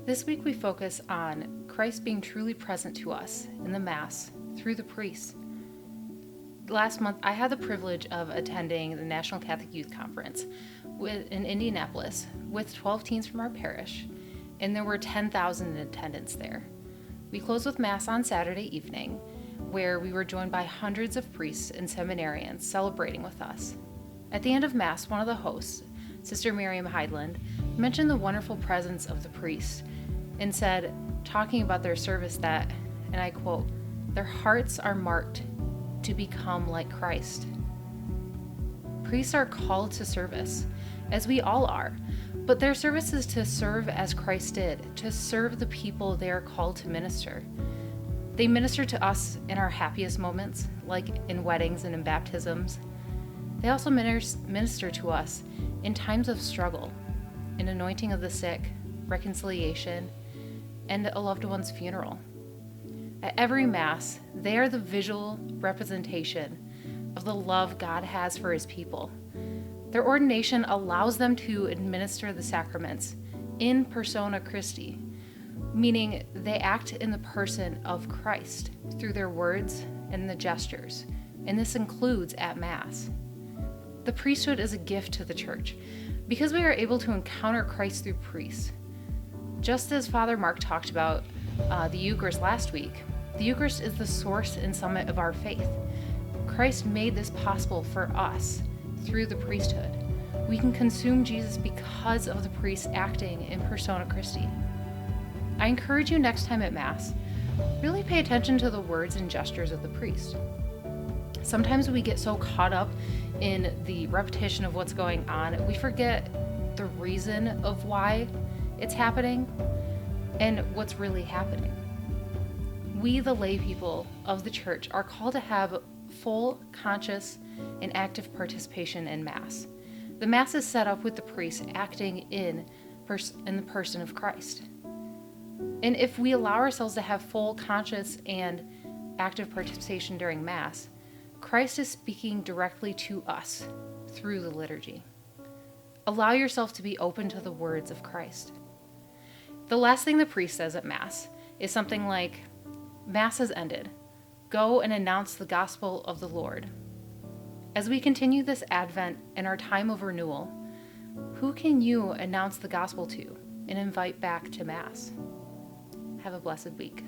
This week we focus on Christ being truly present to us in the Mass through the priest. Last month, I had the privilege of attending the National Catholic Youth Conference in Indianapolis with 12 teens from our parish, and there were 10,000 in attendance there. We closed with Mass on Saturday evening, where we were joined by hundreds of priests and seminarians celebrating with us. At the end of Mass, one of the hosts, Sister Miriam Heidland, mentioned the wonderful presence of the priests and said, talking about their service, that, and I quote, "Their hearts are marked to become like Christ." Priests are called to service, as we all are, but their service is to serve as Christ did, to serve the people they are called to minister. They minister to us in our happiest moments, like in weddings and in baptisms. They also minister to us in times of struggle, in anointing of the sick, reconciliation, and a loved one's funeral. At every Mass, they are the visual representation of the love God has for His people. Their ordination allows them to administer the sacraments in persona Christi, meaning they act in the person of Christ through their words and the gestures, and this includes at Mass. The priesthood is a gift to the Church because we are able to encounter Christ through priests. Just as Father Mark talked about the Eucharist last week, the Eucharist is the source and summit of our faith. Christ made this possible for us through the priesthood. We can consume Jesus because of the priests acting in persona Christi. I encourage you next time at Mass, really pay attention to the words and gestures of the priest. Sometimes we get so caught up in the repetition of what's going on, we forget the reason of why it's happening and what's really happening. We, the lay people of the Church, are called to have full, conscious, and active participation in Mass. The Mass is set up with the priest acting in the person of Christ. And if we allow ourselves to have full, conscious, and active participation during Mass, Christ is speaking directly to us through the liturgy. Allow yourself to be open to the words of Christ. The last thing the priest says at Mass is something like, "Mass has ended. Go and announce the gospel of the Lord." As we continue this Advent and our time of renewal, who can you announce the gospel to and invite back to Mass? Have a blessed week.